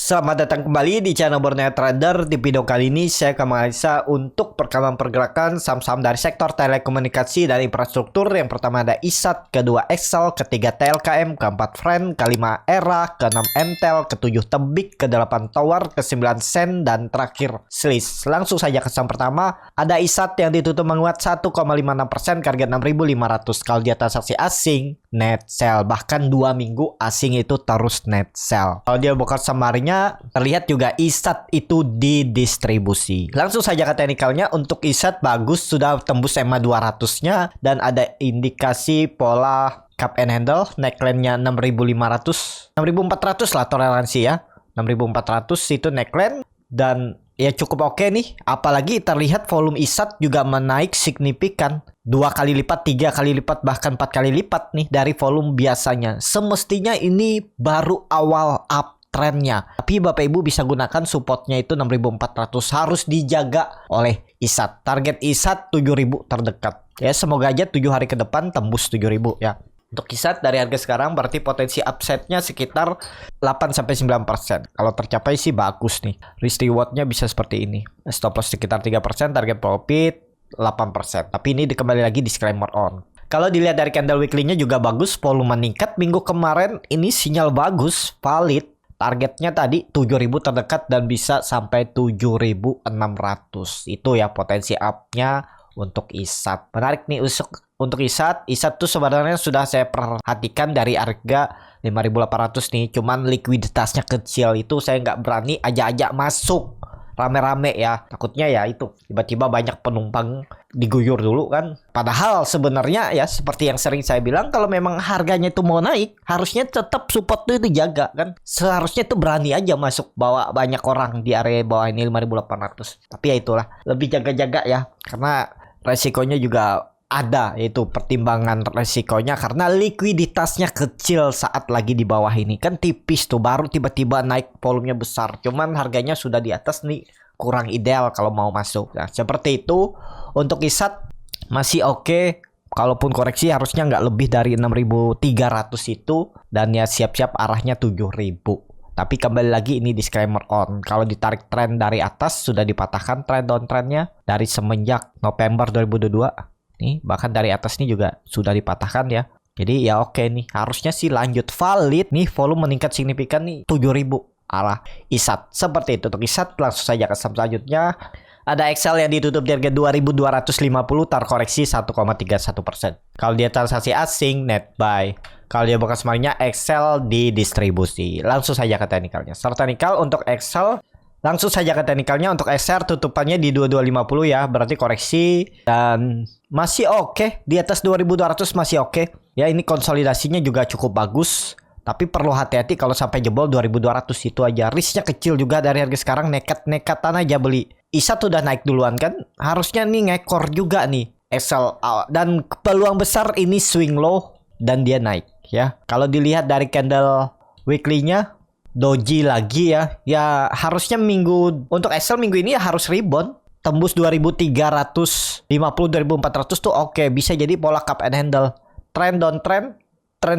Selamat datang kembali di channel Borneo Trader. Di video kali ini saya akan menganalisa untuk perkembangan pergerakan saham-saham dari sektor telekomunikasi dan infrastruktur. Yang pertama ada ISAT, kedua Excel, ketiga TLKM, keempat Friend, kelima Era, keenam Mtel, ketujuh Tebik, kedelapan Tower, kesembilan Sen, dan terakhir Sliss. Langsung saja ke saham pertama, ada ISAT yang ditutup menguat 1,56% ke harga 6.500. Kalau dia transaksi asing, net sell, bahkan 2 minggu asing itu terus net sell. Kalau dia buka samarin terlihat juga ISAT itu didistribusi. Langsung saja ke teknikalnya. Untuk ISAT bagus, sudah tembus EMA 200-nya dan ada indikasi pola cup and handle. Neckline-nya 6.500, 6.400 lah toleransi ya. 6.400 itu neckline dan ya cukup oke nih. Apalagi terlihat volume ISAT juga menaik signifikan. 2 kali lipat, 3 kali lipat, bahkan 4 kali lipat nih dari volume biasanya. Semestinya ini baru awal up trennya. Tapi Bapak Ibu bisa gunakan supportnya itu 6.400. Harus dijaga oleh ISAT. Target ISAT 7.000 terdekat. Ya semoga aja 7 hari ke depan tembus 7.000 ya. Untuk ISAT dari harga sekarang berarti potensi upside-nya sekitar 8-9%. Kalau tercapai sih bagus nih. Risk reward-nya bisa seperti ini. Stop loss sekitar 3%, target profit 8%. Tapi ini kembali lagi disclaimer on. Kalau dilihat dari candle weekly-nya juga bagus, volume meningkat minggu kemarin, ini sinyal bagus, valid. Targetnya tadi 7.000 terdekat dan bisa sampai 7.600. Itu ya potensi up-nya untuk ISAT. Menarik nih untuk ISAT. ISAT tuh sebenarnya sudah saya perhatikan dari harga 5.800 nih. Cuman likuiditasnya kecil, itu saya nggak berani ajak-ajak masuk rame-rame ya. Takutnya ya itu tiba-tiba banyak penumpang diguyur dulu kan. Padahal sebenarnya ya seperti yang sering saya bilang, kalau memang harganya itu mau naik, harusnya tetap support itu dijaga kan. Seharusnya itu berani aja masuk bawa banyak orang di area bawah ini 5.800. Tapi ya itulah, lebih jaga-jaga ya. Karena resikonya juga ada, yaitu pertimbangan resikonya karena likuiditasnya kecil saat lagi di bawah ini kan tipis tuh, baru tiba-tiba naik volumenya besar, cuman harganya sudah di atas nih, kurang ideal kalau mau masuk. Nah seperti itu. Untuk ISAT masih oke. Kalaupun koreksi harusnya nggak lebih dari 6.300 itu, dan ya siap-siap arahnya 7.000. Tapi kembali lagi ini disclaimer on. Kalau ditarik tren dari atas sudah dipatahkan trend downtrendnya dari semenjak November 2022. Nih bahkan dari atas nih juga sudah dipatahkan ya. Jadi ya oke nih, harusnya sih lanjut valid nih, volume meningkat signifikan nih 7.000 arah ISAT. Seperti itu untuk ISAT. Langsung saja ke saham selanjutnya. Ada Excel yang ditutup di harga 2.250, terkoreksi 1,31%. Kalau dia transaksi asing, net buy. Kalau dia bukan semuanya, Excel didistribusi. Langsung saja ke teknikalnya. Start teknikal untuk Excel. Langsung saja ke teknikalnya. Untuk XR tutupannya di 2250 ya. Berarti koreksi. Dan masih oke. Di atas 2200 masih oke. Ya ini konsolidasinya juga cukup bagus. Tapi perlu hati-hati kalau sampai jebol 2200 itu aja. Risknya kecil juga dari harga sekarang. Nekat-nekatan aja beli. ISAT udah naik duluan kan. Harusnya nih ngekor juga nih Excel. Dan peluang besar ini swing low. Dan dia naik ya. Kalau dilihat dari candle weekly-nya, doji lagi ya. Ya harusnya untuk Excel minggu ini ya harus rebound. Tembus 2350, 2400 tuh oke. Bisa jadi pola cup and handle. Trend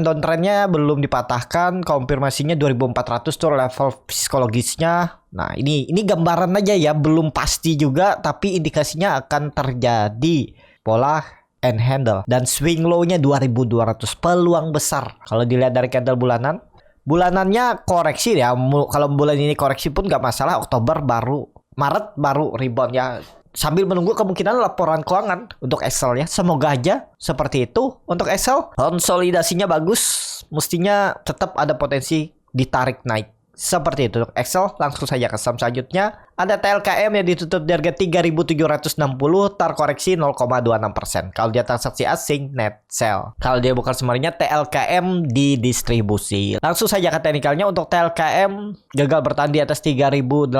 downtrendnya belum dipatahkan. Konfirmasinya 2400 tuh level psikologisnya. Nah ini gambaran aja ya. Belum pasti juga. Tapi indikasinya akan terjadi pola and handle. Dan swing low-nya 2200. Peluang besar. Kalau dilihat dari candle bulanan. Bulanannya koreksi ya. Kalau bulan ini koreksi pun gak masalah. Maret baru rebound ya. Sambil menunggu kemungkinan laporan keuangan untuk Excel ya. Semoga aja seperti itu. Untuk Excel konsolidasinya bagus. Mestinya tetap ada potensi ditarik naik. Seperti itu untuk Excel. Langsung saja ke saham selanjutnya. Ada TLKM yang ditutup di harga 3.760, terkoreksi 0,26%. Kalau dia transaksi asing, net sell. Kalau dia bukan semuanya, TLKM didistribusi. Langsung saja ke teknikalnya. Untuk TLKM gagal bertahan di atas 3.800,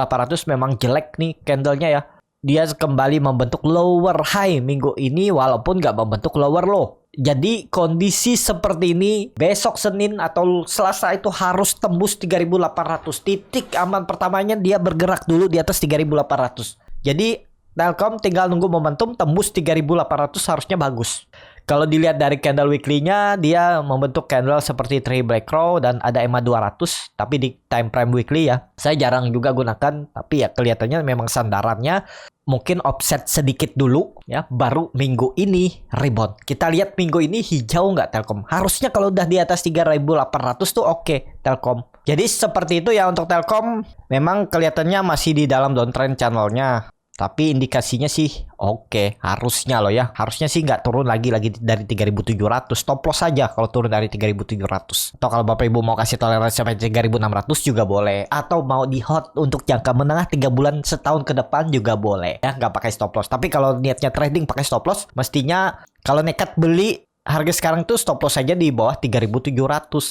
memang jelek nih candlenya ya. Dia kembali membentuk lower high minggu ini walaupun nggak membentuk lower low. Jadi kondisi seperti ini besok Senin atau Selasa itu harus tembus 3.800. Titik aman pertamanya dia bergerak dulu di atas 3.800. Jadi Telkom tinggal nunggu momentum tembus 3.800 harusnya bagus. Kalau dilihat dari candle weekly-nya, dia membentuk candle seperti Three Black Crow dan ada EMA 200. Tapi di time frame weekly ya, saya jarang juga gunakan. Tapi ya kelihatannya memang sandarannya mungkin offset sedikit dulu ya, baru minggu ini rebound. Kita lihat minggu ini hijau nggak Telkom? Harusnya kalau udah di atas 3.800 tuh oke Telkom. Jadi seperti itu ya untuk Telkom. Memang kelihatannya masih di dalam downtrend channelnya. Tapi indikasinya sih oke, harusnya loh ya. Harusnya sih nggak turun lagi dari 3.700. Stop loss saja kalau turun dari 3.700. Atau kalau Bapak Ibu mau kasih toleransi sampai 3.600 juga boleh. Atau mau di hot untuk jangka menengah 3 bulan setahun ke depan juga boleh. Ya nggak pakai stop loss. Tapi kalau niatnya trading pakai stop loss, mestinya kalau nekat beli harga sekarang tuh stop loss saja di bawah 3.700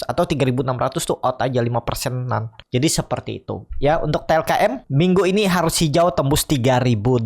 atau 3.600 tuh out aja 5%-an. Jadi seperti itu. Ya, untuk TLKM minggu ini harus hijau tembus 3.800.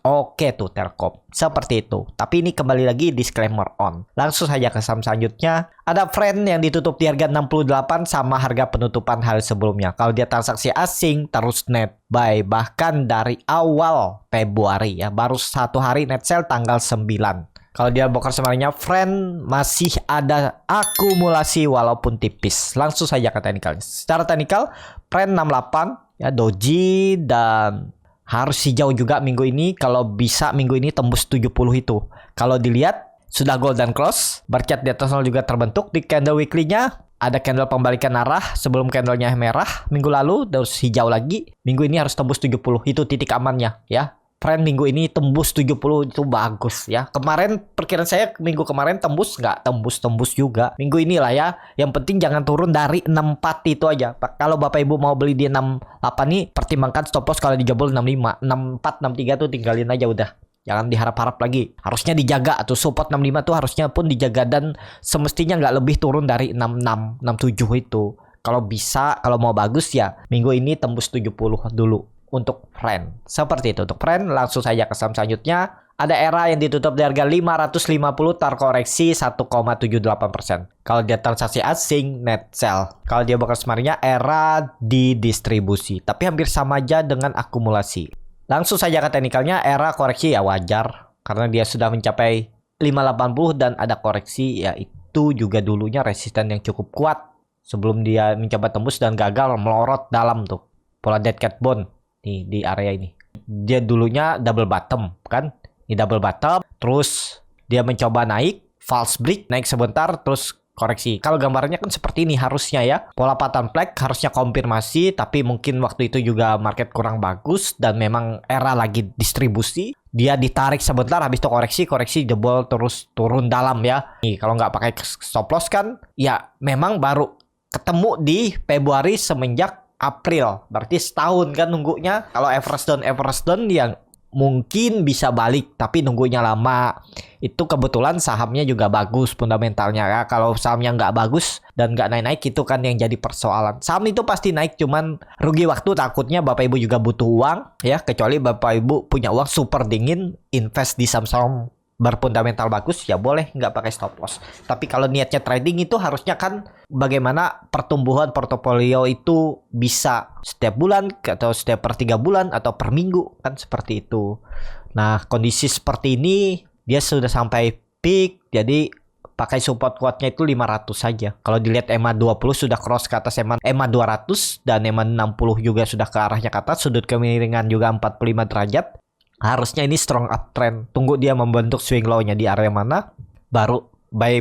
Oke tuh Telkom. Seperti itu. Tapi ini kembali lagi disclaimer on. Langsung saja ke saham selanjutnya. Ada Friend yang ditutup di harga 68 sama harga penutupan hari sebelumnya. Kalau dia transaksi asing terus net buy bahkan dari awal Februari ya. Baru 1 hari net sell tanggal 9. Kalau dia bongkar semuanya, Friend masih ada akumulasi walaupun tipis. Langsung saja ke teknikalnya. Secara teknikal, Friend 68 ya doji dan harus hijau juga minggu ini. Kalau bisa minggu ini tembus 70 itu. Kalau dilihat sudah golden close, bercat di atas juga terbentuk di candle weekly-nya. Ada candle pembalikan arah sebelum candlenya merah minggu lalu, terus hijau lagi. Minggu ini harus tembus 70, itu titik amannya ya. Friend minggu ini tembus 70 itu bagus ya. Kemarin perkiraan saya minggu kemarin tembus nggak? Tembus juga. Minggu inilah ya. Yang penting jangan turun dari 64 itu aja. Kalau Bapak Ibu mau beli di 68 nih, pertimbangkan stop loss kalau dijebol 65. 64, 63 tuh tinggalin aja udah. Jangan diharap-harap lagi. Harusnya dijaga atau support 65 tuh harusnya pun dijaga dan semestinya nggak lebih turun dari 66, 67 itu. Kalau bisa, kalau mau bagus ya minggu ini tembus 70 dulu. Untuk Friend. Seperti itu untuk Friend. Langsung saja ke saham selanjutnya. Ada Era yang ditutup di harga 550 terkoreksi 1,78%. Kalau dia transaksi asing net sell. Kalau dia bakal semarnya Era di distribusi. Tapi hampir sama aja dengan akumulasi. Langsung saja ke teknikalnya. Era koreksi ya wajar. Karena dia sudah mencapai 580 dan ada koreksi ya itu juga dulunya resisten yang cukup kuat. Sebelum dia mencoba tembus dan gagal melorot dalam tuh. Pola dead cat bone. Di area ini. Dia dulunya double bottom kan. Ini double bottom. Terus dia mencoba naik. False break. Naik sebentar. Terus koreksi. Kalau gambarnya kan seperti ini harusnya ya. Pola pattern flag harusnya konfirmasi. Tapi mungkin waktu itu juga market kurang bagus. Dan memang Era lagi distribusi. Dia ditarik sebentar. Habis itu koreksi. Jebol terus turun dalam ya. Nih kalau nggak pakai stop loss kan. Ya memang baru ketemu di Februari semenjak April, berarti setahun kan nunggunya. Kalau average down yang mungkin bisa balik, tapi nunggunya lama. Itu kebetulan sahamnya juga bagus fundamentalnya ya. Kalau sahamnya nggak bagus dan nggak naik-naik itu kan yang jadi persoalan. Saham itu pasti naik, cuman rugi waktu. Takutnya Bapak Ibu juga butuh uang ya. Kecuali Bapak Ibu punya uang super dingin, invest di saham-saham berfundamental bagus ya boleh nggak pakai stop loss. Tapi kalau niatnya trading itu harusnya kan bagaimana pertumbuhan portofolio itu bisa setiap bulan atau setiap per 3 bulan atau per minggu kan seperti itu. Nah kondisi seperti ini dia sudah sampai peak jadi pakai support kuatnya itu 500 saja. Kalau dilihat EMA 20 sudah cross ke atas EMA 200 dan EMA 60 juga sudah ke arahnya ke atas. Sudut kemiringan juga 45 derajat. Harusnya ini strong uptrend. Tunggu dia membentuk swing low-nya di area mana, baru buy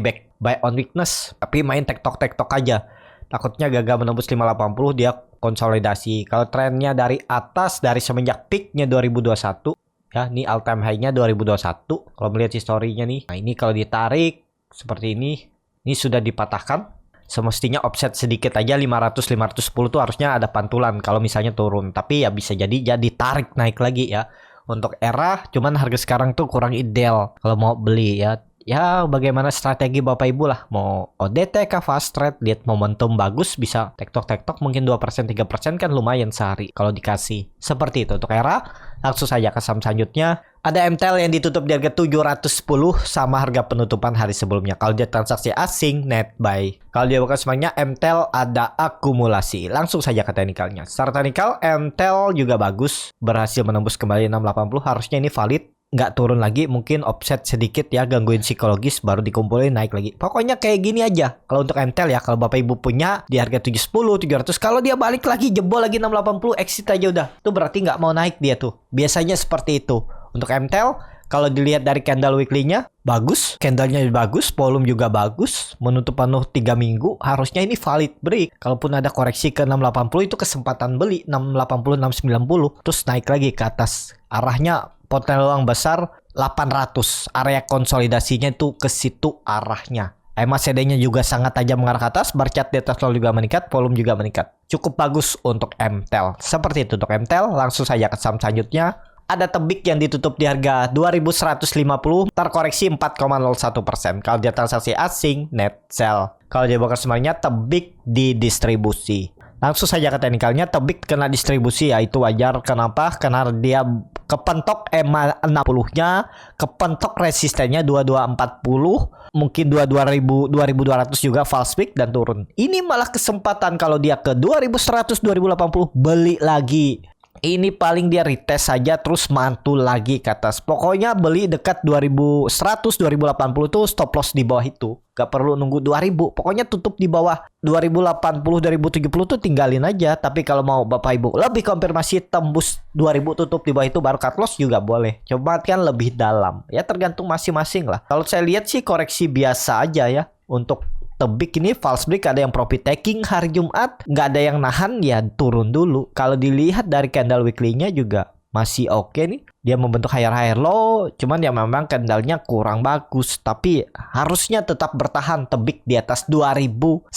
on weakness. Tapi main tektok aja. Takutnya gagal menembus 580, dia konsolidasi. Kalau trennya dari atas, dari semenjak peak-nya 2021, ya ini all time high-nya 2021. Kalau melihat historinya nih, nah ini kalau ditarik seperti ini sudah dipatahkan. Semestinya offset sedikit aja 500-510 tuh harusnya ada pantulan kalau misalnya turun. Tapi ya bisa jadi tarik naik lagi ya. Untuk Era cuman harga sekarang tuh kurang ideal kalau mau beli ya. Ya bagaimana strategi Bapak Ibu lah. Mau ODT kah fast trade, lihat momentum bagus bisa tektok mungkin 2% 3% kan lumayan sehari kalau dikasih. Seperti itu untuk Era. Langsung saja ke saham selanjutnya. Ada MTEL yang ditutup di harga 710 sama harga penutupan hari sebelumnya. Kalau dia transaksi asing net buy. Kalau dia bukan semuanya MTEL ada akumulasi. Langsung saja ke teknikalnya. Secara teknikal MTEL juga bagus. Berhasil menembus kembali 680. Harusnya ini valid. nggak turun lagi, mungkin offset sedikit ya, gangguin psikologis, baru dikumpulin naik lagi. Pokoknya kayak gini aja. Kalau untuk MTEL ya, kalau Bapak Ibu punya di harga 710, 700, kalau dia balik lagi jebol lagi 680, exit aja udah. Itu berarti nggak mau naik dia tuh. Biasanya seperti itu. Untuk MTEL, kalau dilihat dari candle weekly-nya, bagus. Candlenya bagus, volume juga bagus. Menutup penuh 3 minggu, harusnya ini valid break. Kalaupun ada koreksi ke 680, itu kesempatan beli 680, 690. Terus naik lagi ke atas. Arahnya potensi uang besar 800. Area konsolidasinya itu ke situ arahnya. MACD-nya juga sangat tajam mengarah ke atas. Bar chart di atas juga meningkat, volume juga meningkat. Cukup bagus untuk MTEL. Seperti itu untuk MTEL. Langsung saja ke saham selanjutnya. Ada Tebik yang ditutup di harga 2150, terkoreksi 4,01%. Kalau dia transaksi asing, net sell. Kalau dia broker semuanya, Tebik di distribusi. Langsung saja ke teknikalnya, Tebik kena distribusi, ya itu wajar. Kenapa? Karena dia kepentok EMA 60-nya, kepentok resistennya 2240, mungkin 2200 juga false peak dan turun. Ini malah kesempatan kalau dia ke 2100, 2080 beli lagi. Ini paling dia retest saja terus mantul lagi ke atas. Pokoknya beli dekat 2100, 2080 tuh stop loss di bawah itu. Gak perlu nunggu 2000. Pokoknya tutup di bawah 2080, 2070 tuh tinggalin aja. Tapi kalau mau Bapak Ibu lebih konfirmasi tembus 2000 tutup di bawah itu baru cut loss juga boleh. Coba kan lebih dalam. Ya tergantung masing-masing lah. Kalau saya lihat sih koreksi biasa aja ya. Untuk Tebik ini false break, ada yang profit taking hari Jumat, nggak ada yang nahan ya turun dulu. Kalau dilihat dari candle weekly-nya juga masih oke nih. Dia membentuk higher low, cuman ya memang candlenya kurang bagus. Tapi harusnya tetap bertahan Tebik di atas 2100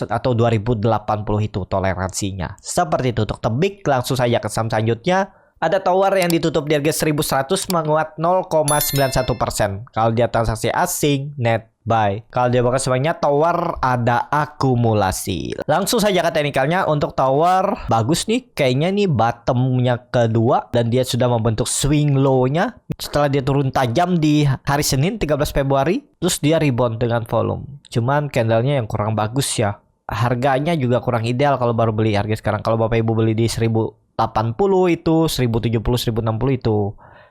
atau 2080 itu toleransinya. Seperti itu untuk Tebik. Langsung saja ke saham selanjutnya. Ada Tower yang ditutup di harga 1100 menguat 0,91%. Kalau dia transaksi asing, net buy. Kalau dia bakal semuanya Tower ada akumulasi. Langsung saja ke teknikalnya. Untuk Tower bagus nih. Kayaknya nih bottomnya kedua dan dia sudah membentuk swing low-nya. Setelah dia turun tajam di hari Senin 13 Februari. Terus dia rebound dengan volume. Cuman candlenya yang kurang bagus ya. Harganya juga kurang ideal kalau baru beli harga sekarang. Kalau Bapak Ibu beli di 1080 itu, 1070, 1060 itu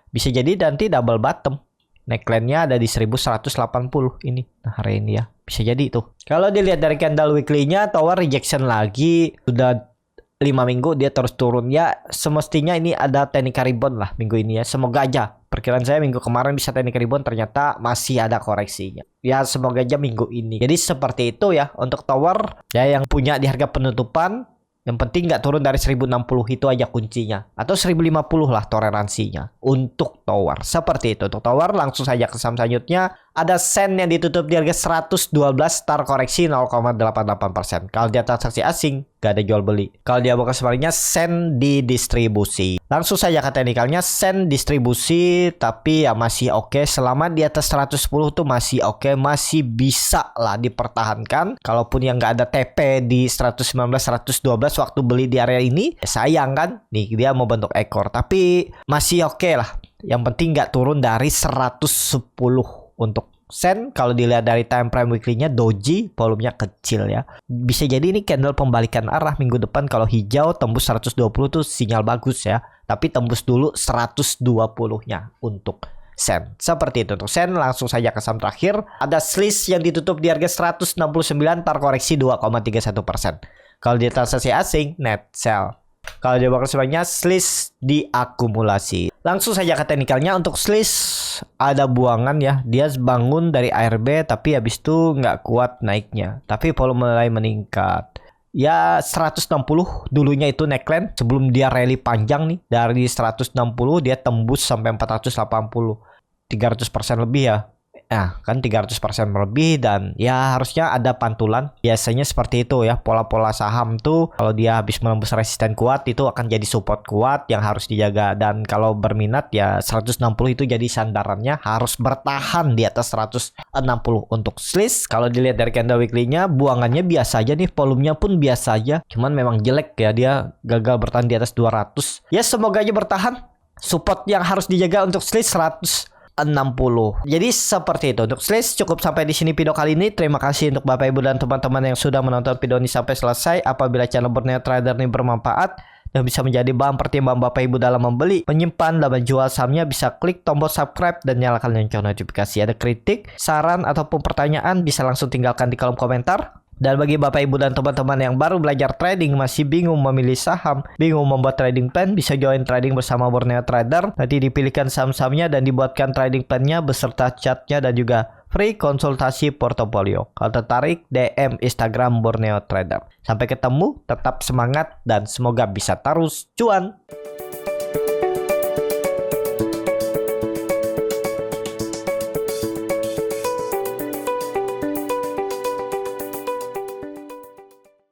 bisa jadi nanti double bottom. Neckline-nya ada di 1180 ini. Nah, hari ini ya. Bisa jadi itu. Kalau dilihat dari candle weekly-nya, Tower rejection lagi. Sudah 5 minggu dia terus turun. Ya, semestinya ini ada technical rebound lah minggu ini ya. Semoga aja. Perkiraan saya minggu kemarin bisa technical rebound, ternyata masih ada koreksinya. Ya, semoga aja minggu ini. Jadi seperti itu ya untuk Tower. Ya, yang punya di harga penutupan. Yang penting nggak turun dari 1060, itu aja kuncinya. Atau 1050 lah toleransinya untuk Tower. Seperti itu untuk Tower. Langsung saja ke saham selanjutnya. Ada Sen yang ditutup di harga 112, start koreksi 0,88%. Kalau dia transaksi asing, gak ada jual beli. Kalau dia bukan sebaliknya, Sen di distribusi. Langsung saja ke teknikalnya, Sen distribusi, tapi ya masih oke. Selama di atas 110 tuh masih oke, masih bisa lah dipertahankan. Kalaupun yang gak ada TP di 119, 112 waktu beli di area ini, ya sayang kan? Nih dia mau bentuk ekor, tapi masih oke lah. Yang penting gak turun dari 110. Untuk Sen, kalau dilihat dari time frame weekly-nya, doji, volumenya kecil ya. Bisa jadi ini candle pembalikan arah minggu depan. Kalau hijau tembus 120 tuh sinyal bagus ya. Tapi tembus dulu 120-nya untuk Sen. Seperti itu untuk Sen. Langsung saja ke saham terakhir. Ada Sliss yang ditutup di harga 169, terkoreksi 2,31%. Kalau dia transaksi asing, net sell. Kalau dia bakal sebanyak Sliss diakumulasi. Langsung saja ke teknikalnya. Untuk Sliss ada buangan ya. Dia bangun dari ARB tapi habis itu nggak kuat naiknya. Tapi volume mulai meningkat. Ya 160 dulunya itu neckline. Sebelum dia rally panjang nih. Dari 160 dia tembus sampai 480. 300% lebih ya. Nah, kan 300% lebih dan ya harusnya ada pantulan. Biasanya seperti itu ya. Pola-pola saham tuh kalau dia habis menembus resisten kuat itu akan jadi support kuat yang harus dijaga. Dan kalau berminat ya 160 itu jadi sandarannya, harus bertahan di atas 160 untuk Sliss. Kalau dilihat dari candle weekly-nya, buangannya biasa aja nih, volumenya pun biasa aja. Cuman memang jelek ya, dia gagal bertahan di atas 200. Ya semoga aja bertahan. Support yang harus dijaga untuk Sliss 160. Jadi seperti itu untuk Sliss. Cukup sampai di sini video kali ini. Terima kasih untuk Bapak Ibu dan teman-teman yang sudah menonton video ini sampai selesai. Apabila channel Borneo Trader ini bermanfaat, dan bisa menjadi bahan pertimbangan Bapak Ibu dalam membeli, menyimpan, dan menjual sahamnya, bisa klik tombol subscribe dan nyalakan lonceng notifikasi. Ada kritik, saran, ataupun pertanyaan bisa langsung tinggalkan di kolom komentar. Dan bagi Bapak Ibu dan teman-teman yang baru belajar trading, masih bingung memilih saham, bingung membuat trading plan, bisa join trading bersama Borneo Trader. Nanti dipilihkan saham-sahamnya dan dibuatkan trading plan-nya beserta chartnya dan juga free konsultasi portofolio. Kalau tertarik, DM Instagram Borneo Trader. Sampai ketemu, tetap semangat dan semoga bisa terus cuan.